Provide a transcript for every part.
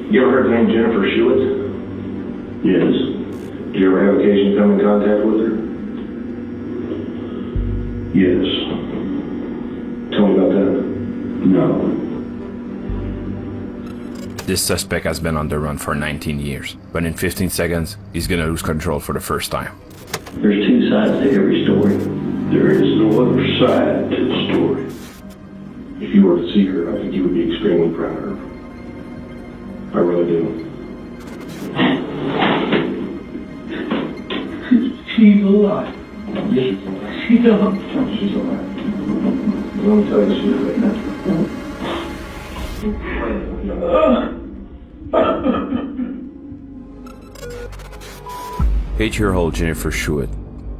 You ever heard the name Jennifer Schuett? Yes. Did you ever have occasion to come in contact with her? Yes. Tell me about that. No. This suspect has been on the run for 19 years, but in 15 seconds, he's gonna lose control for the first time. There's two sides to every story. There is no other side to the story. If you were to see her, I think you would be extremely proud of her. I really do. She's alive. She's alive. She's alive. Let me tell you, she's alive. 8-year-old Jennifer Schuett,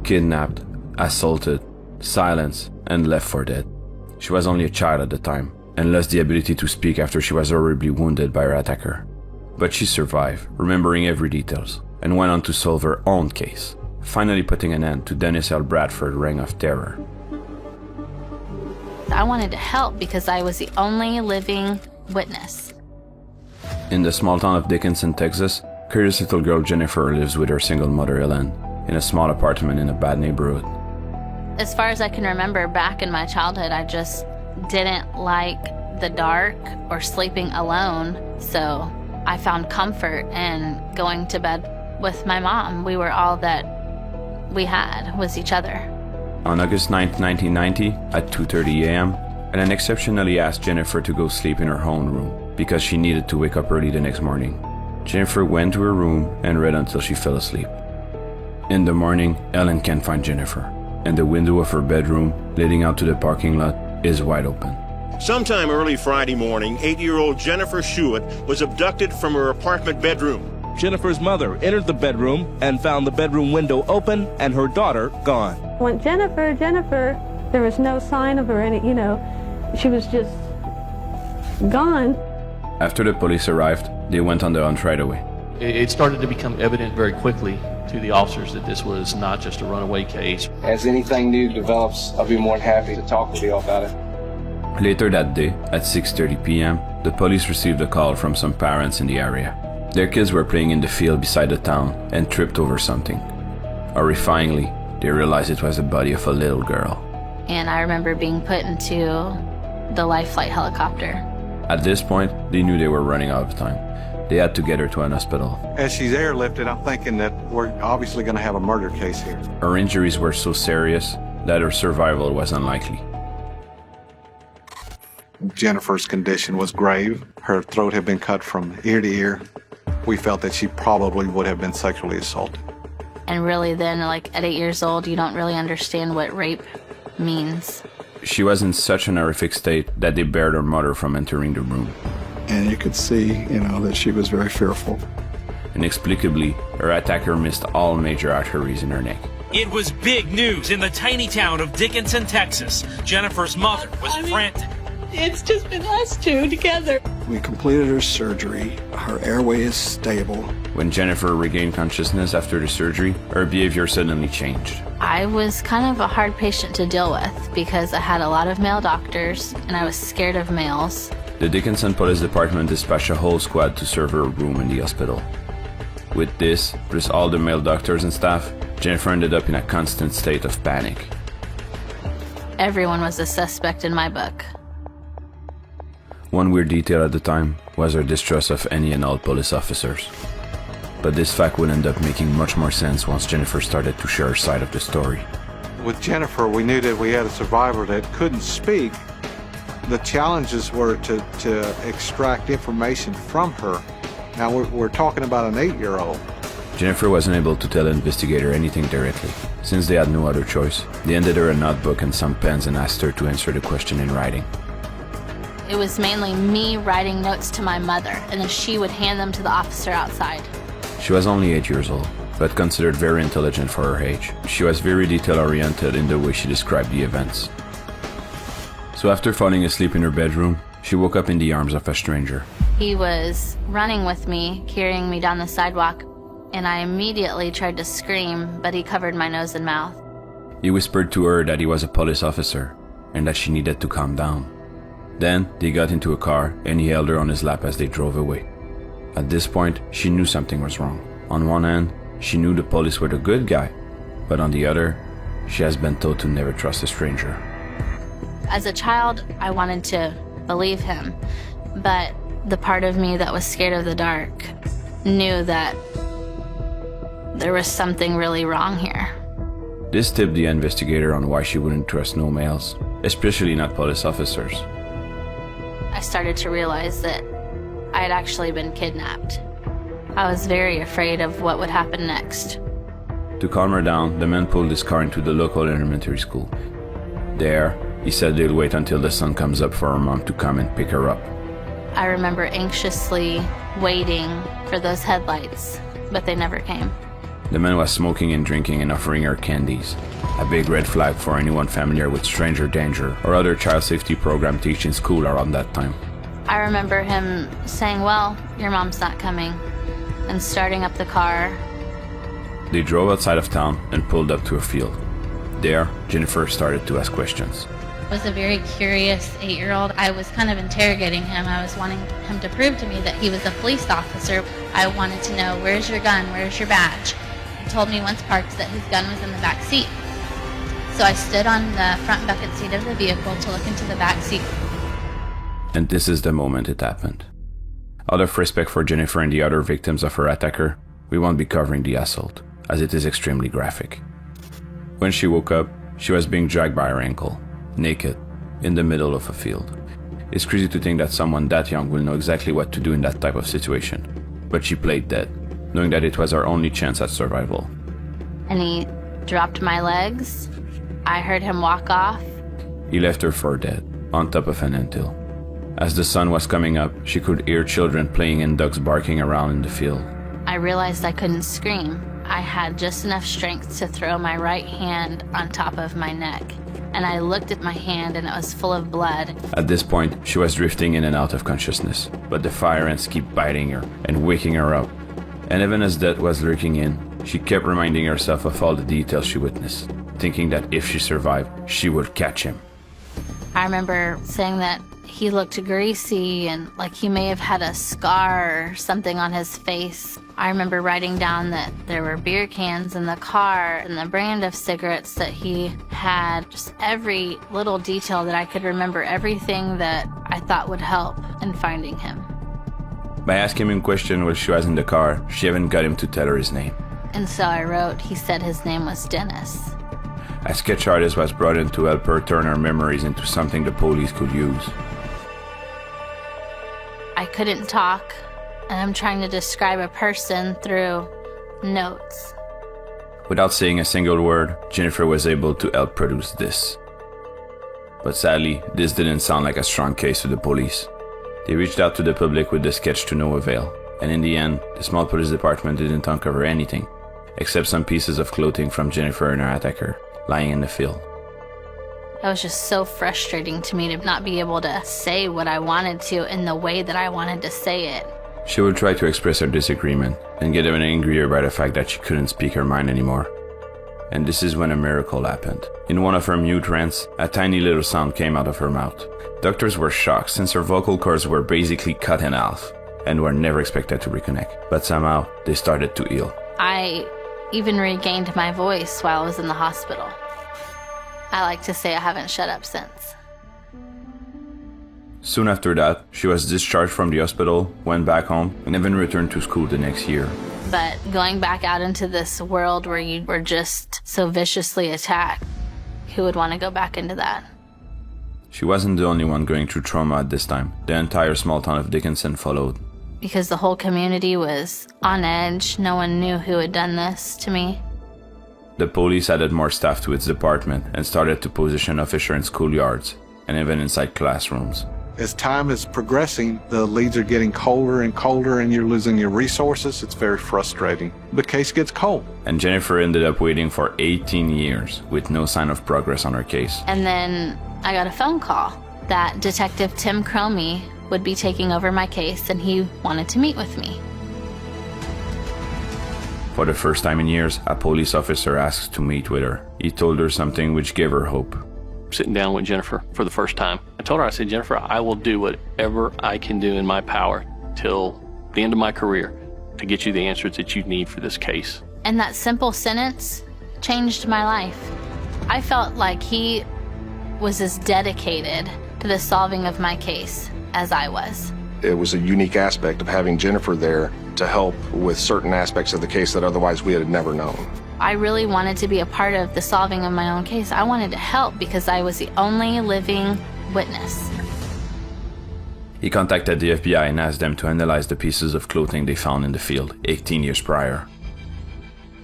kidnapped, assaulted, silenced, and left for dead. She was only a child at the time, and lost the ability to speak after she was horribly wounded by her attacker. But she survived, remembering every details, and went on to solve her own case, finally putting an end to Dennis L. Bradford's reign of terror. I wanted to help because I was the only living witness. In the small town of Dickinson, Texas, curious little girl Jennifer lives with her single mother Ellen in a small apartment in a bad neighborhood. As far as I can remember back in my childhood, I just didn't like the dark or sleeping alone. So I found comfort in going to bed with my mom. We were all that we had was each other. On August 9, 1990, at 2:30 a.m., Ellen exceptionally asked Jennifer to go sleep in her own room because she needed to wake up early the next morning. Jennifer went to her room and read until she fell asleep. In the morning, Ellen can't find Jennifer, and the window of her bedroom leading out to the parking lot is wide open. Sometime early Friday morning, 8-year-old Jennifer Schuett was abducted from her apartment bedroom. Jennifer's mother entered the bedroom and found the bedroom window open and her daughter gone. When Jennifer, there was no sign of her, she was just gone. After the police arrived, they went on the hunt right away. It started to become evident very quickly to the officers that this was not just a runaway case. As anything new develops, I'll be more than happy to talk with you all about it. Later that day, at 6:30 p.m., the police received a call from some parents in the area. Their kids were playing in the field beside the town and tripped over something. Horrifyingly, they realized it was the body of a little girl. And I remember being put into the life flight helicopter. At this point, they knew they were running out of time. They had to get her to an hospital. As she's airlifted, I'm thinking that we're obviously going to have a murder case here. Her injuries were so serious that her survival was unlikely. Jennifer's condition was grave. Her throat had been cut from ear to ear. We felt that she probably would have been sexually assaulted. And really then, like at 8 years old, you don't really understand what rape means. She was in such an horrific state that they barred her mother from entering the room. And you could see, that she was very fearful. Inexplicably, her attacker missed all major arteries in her neck. It was big news in the tiny town of Dickinson, Texas. Jennifer's mother was frantic. It's just been us two together. We completed her surgery. Her airway is stable. When Jennifer regained consciousness after the surgery, her behavior suddenly changed. I was kind of a hard patient to deal with because I had a lot of male doctors and I was scared of males. The Dickinson Police Department dispatched a whole squad to serve her a room in the hospital. With this, plus all the male doctors and staff, Jennifer ended up in a constant state of panic. Everyone was a suspect in my book. One weird detail at the time was her distrust of any and all police officers. But this fact would end up making much more sense once Jennifer started to share her side of the story. With Jennifer, we knew that we had a survivor that couldn't speak. The challenges were to extract information from her. Now, we're talking about an 8-year-old. Jennifer wasn't able to tell the investigator anything directly. Since they had no other choice, they handed her a notebook and some pens and asked her to answer the question in writing. It was mainly me writing notes to my mother, and then she would hand them to the officer outside. She was only 8 years old, but considered very intelligent for her age. She was very detail-oriented in the way she described the events. So after falling asleep in her bedroom, she woke up in the arms of a stranger. He was running with me, carrying me down the sidewalk, and I immediately tried to scream, but he covered my nose and mouth. He whispered to her that he was a police officer, and that she needed to calm down. Then, they got into a car, and he held her on his lap as they drove away. At this point, she knew something was wrong. On one hand, she knew the police were the good guy, but on the other, she has been told to never trust a stranger. As a child, I wanted to believe him, but the part of me that was scared of the dark knew that there was something really wrong here. This tipped the investigator on why she wouldn't trust no males, especially not police officers. I started to realize that I had actually been kidnapped. I was very afraid of what would happen next. To calm her down, the man pulled his car into the local elementary school. There, he said they'll wait until the sun comes up for her mom to come and pick her up. I remember anxiously waiting for those headlights, but they never came. The man was smoking and drinking and offering her candies, a big red flag for anyone familiar with stranger danger or other child safety program teaching school around that time. I remember him saying, "Well, your mom's not coming," and starting up the car. They drove outside of town and pulled up to a field. There, Jennifer started to ask questions. I was a very curious 8-year-old. I was kind of interrogating him. I was wanting him to prove to me that he was a police officer. I wanted to know, where's your gun? Where's your badge? He told me once parked that his gun was in the back seat. So I stood on the front bucket seat of the vehicle to look into the back seat. And this is the moment it happened. Out of respect for Jennifer and the other victims of her attacker, we won't be covering the assault, as it is extremely graphic. When she woke up, she was being dragged by her ankle, naked, in the middle of a field. It's crazy to think that someone that young will know exactly what to do in that type of situation. But she played dead, knowing that it was her only chance at survival. And he dropped my legs. I heard him walk off. He left her for dead, on top of an anthill. As the sun was coming up, she could hear children playing and dogs barking around in the field. I realized I couldn't scream. I had just enough strength to throw my right hand on top of my neck. And I looked at my hand and it was full of blood. At this point, she was drifting in and out of consciousness, but the fire ants kept biting her and waking her up. And even as death was lurking in, she kept reminding herself of all the details she witnessed, thinking that if she survived, she would catch him. I remember saying that he looked greasy and like he may have had a scar or something on his face. I remember writing down that there were beer cans in the car and the brand of cigarettes that he had, just every little detail that I could remember, everything that I thought would help in finding him. By asking him questions while she was in the car, she even got him to tell her his name. And so I wrote, he said his name was Dennis. A sketch artist was brought in to help her turn her memories into something the police could use. I couldn't talk, and I'm trying to describe a person through notes. Without saying a single word, Jennifer was able to help produce this. But sadly, this didn't sound like a strong case to the police. They reached out to the public with the sketch to no avail, and in the end, the small police department didn't uncover anything, except some pieces of clothing from Jennifer and her attacker, lying in the field. It was just so frustrating to me to not be able to say what I wanted to in the way that I wanted to say it. She would try to express her disagreement and get even angrier by the fact that she couldn't speak her mind anymore. And this is when a miracle happened. In one of her mute rants, a tiny little sound came out of her mouth. Doctors were shocked since her vocal cords were basically cut in half and were never expected to reconnect. But somehow, they started to heal. I even regained my voice while I was in the hospital. I like to say I haven't shut up since. Soon after that, she was discharged from the hospital, went back home, and even returned to school the next year. But going back out into this world where you were just so viciously attacked, who would want to go back into that? She wasn't the only one going through trauma at this time. The entire small town of Dickinson followed. Because the whole community was on edge. No one knew who had done this to me. The police added more staff to its department and started to position officers in schoolyards and even inside classrooms. As time is progressing, the leads are getting colder and colder and you're losing your resources. It's very frustrating. The case gets cold. And Jennifer ended up waiting for 18 years with no sign of progress on her case. And then I got a phone call that Detective Tim Cromie would be taking over my case and he wanted to meet with me. For the first time in years, a police officer asked to meet with her. He told her something which gave her hope. Sitting down with Jennifer for the first time, I told her, I said, Jennifer, I will do whatever I can do in my power till the end of my career to get you the answers that you need for this case. And that simple sentence changed my life. I felt like he was as dedicated to the solving of my case as I was. It was a unique aspect of having Jennifer there to help with certain aspects of the case that otherwise we had never known. I really wanted to be a part of the solving of my own case. I wanted to help because I was the only living witness. He contacted the FBI and asked them to analyze the pieces of clothing they found in the field 18 years prior.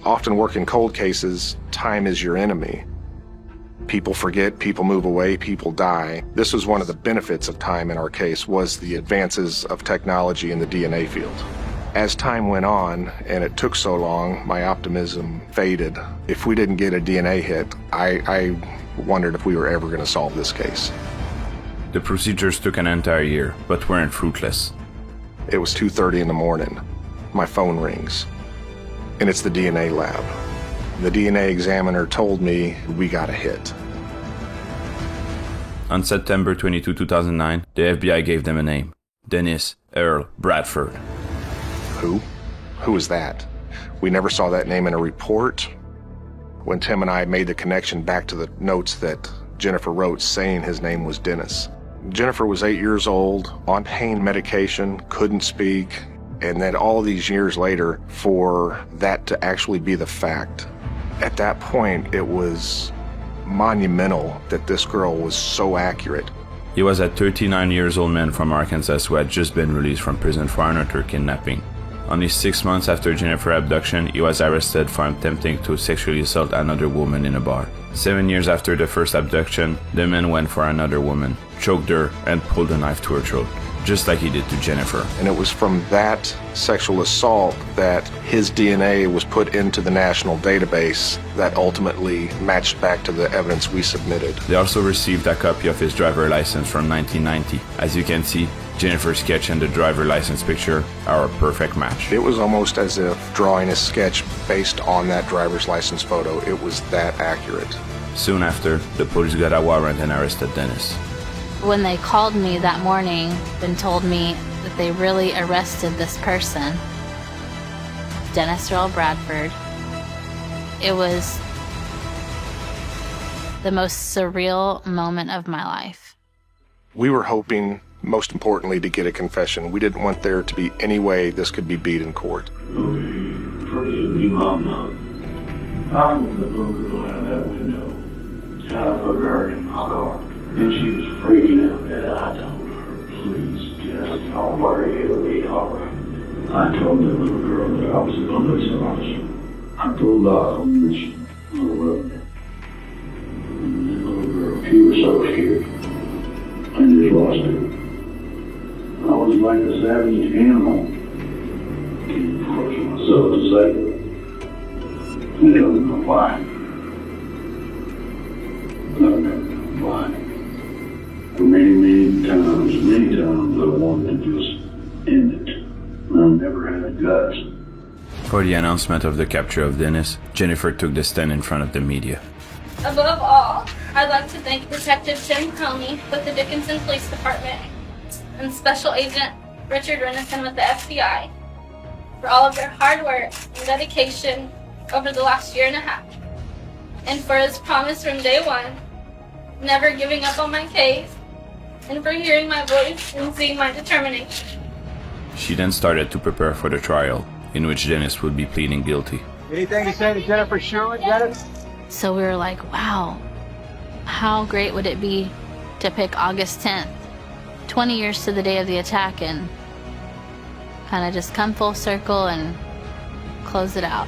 Often work in cold cases, time is your enemy. People forget, people move away, people die. This was one of the benefits of time in our case, was the advances of technology in the DNA field. As time went on, and it took so long, my optimism faded. If we didn't get a DNA hit, I wondered if we were ever going to solve this case. The procedures took an entire year, but weren't fruitless. It was 2:30 in the morning. My phone rings, and it's the DNA lab. The DNA examiner told me we got a hit. On September 22, 2009, the FBI gave them a name. Dennis Earl Bradford. Who? Who was that? We never saw that name in a report. When Tim and I made the connection back to the notes that Jennifer wrote saying his name was Dennis. Jennifer was 8 years old, on pain medication, couldn't speak, and then all these years later, for that to actually be the fact. At that point, it was monumental that this girl was so accurate. He was a 39-year-old man from Arkansas who had just been released from prison for another kidnapping. Only 6 months after Jennifer's abduction, he was arrested for attempting to sexually assault another woman in a bar. 7 years after the first abduction, the man went for another woman, choked her, and pulled a knife to her throat, just like he did to Jennifer. And it was from that sexual assault that his DNA was put into the national database that ultimately matched back to the evidence we submitted. They also received a copy of his driver's license from 1990. As you can see, Jennifer's sketch and the driver's license picture are a perfect match. It was almost as if drawing a sketch based on that driver's license photo. It was that accurate. Soon after, the police got a warrant and arrested Dennis. When they called me that morning and told me that they really arrested this person, Dennis Earl Bradford, it was the most surreal moment of my life. We were hoping, most importantly, to get a confession. We didn't want there to be any way this could be beat in court. Forgive me, Mama. I was the little girl out that window. I put her in my car. And she was freaking out, and I told her, please, just don't worry, it'll be all right. I told the little girl that I was a police officer. I told her, and she loved it. And the little girl, she was so scared. I just lost it. I was like a savage animal. Can't force myself to say it. I don't know why. I don't know why. Many times I wanted to just end it. I never had the guts. For the announcement of the capture of Dennis, Jennifer took the stand in front of the media. Above all, I'd like to thank Detective Tim Coney with the Dickinson Police Department and Special Agent Richard Renison with the FBI for all of their hard work and dedication over the last year and a half, and for his promise from day one, never giving up on my case, and for hearing my voice and seeing my determination. She then started to prepare for the trial, in which Dennis would be pleading guilty. Anything to say to Jennifer Sherwood, Dennis? So we were like, wow, how great would it be to pick August 10th, 20 years to the day of the attack, and kind of just come full circle and close it out.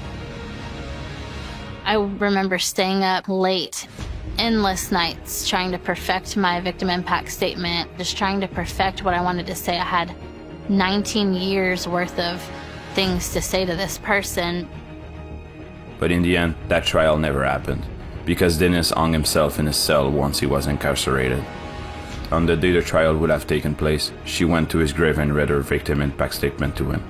I remember staying up late, endless nights, trying to perfect my victim impact statement, just trying to perfect what I wanted to say. I had 19 years worth of things to say to this person. But in the end, that trial never happened, because Dennis hung himself in his cell once he was incarcerated. On the day the trial would have taken place, she went to his grave and read her victim impact statement to him.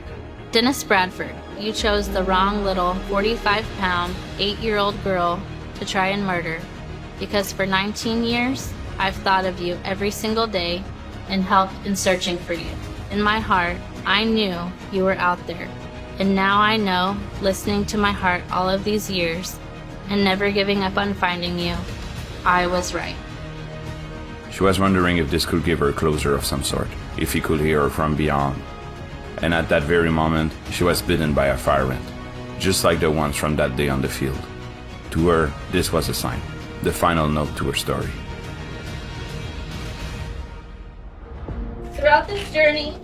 Dennis Bradford, you chose the wrong little 45-pound, 8-year-old girl to try and murder, because for 19 years, I've thought of you every single day and helped in searching for you. In my heart, I knew you were out there. And now I know, listening to my heart all of these years and never giving up on finding you, I was right. She was wondering if this could give her closure of some sort, if he could hear her from beyond. And at that very moment, she was bitten by a fire ant, just like the ones from that day on the field. To her, this was a sign, the final note to her story. Throughout this journey,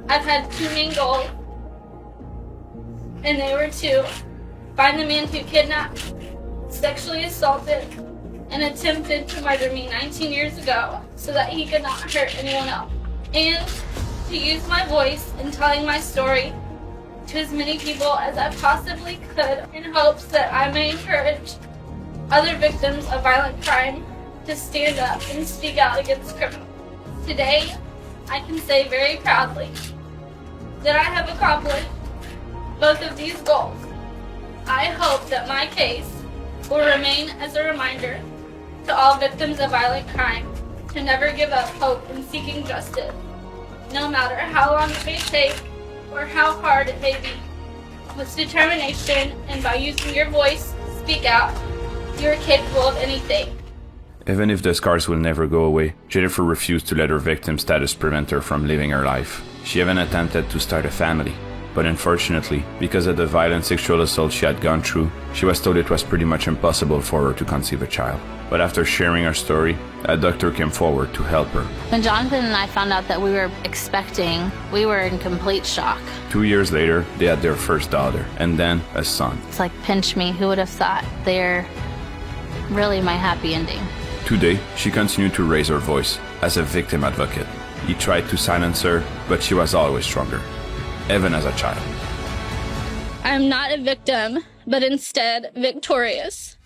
I've had two main goals, and they were to find the man who kidnapped, sexually assaulted, and attempted to murder me 19 years ago so that he could not hurt anyone else, and to use my voice in telling my story to as many people as I possibly could in hopes that I may encourage other victims of violent crime to stand up and speak out against criminals. Today, I can say very proudly that I have accomplished both of these goals. I hope that my case will remain as a reminder to all victims of violent crime to never give up hope in seeking justice, no matter how long it may take or how hard it may be. With determination and by using your voice to speak out, you are capable of anything. Even if the scars will never go away, Jennifer refused to let her victim status prevent her from living her life. She even attempted to start a family. But unfortunately, because of the violent sexual assault she had gone through, she was told it was pretty much impossible for her to conceive a child. But after sharing her story, a doctor came forward to help her. When Jonathan and I found out that we were expecting, we were in complete shock. 2 years later, they had their first daughter, and then a son. It's like, pinch me, who would have thought? They're really my happy ending. Today, she continued to raise her voice as a victim advocate. He tried to silence her, but she was always stronger, even as a child. I'm not a victim, but instead victorious.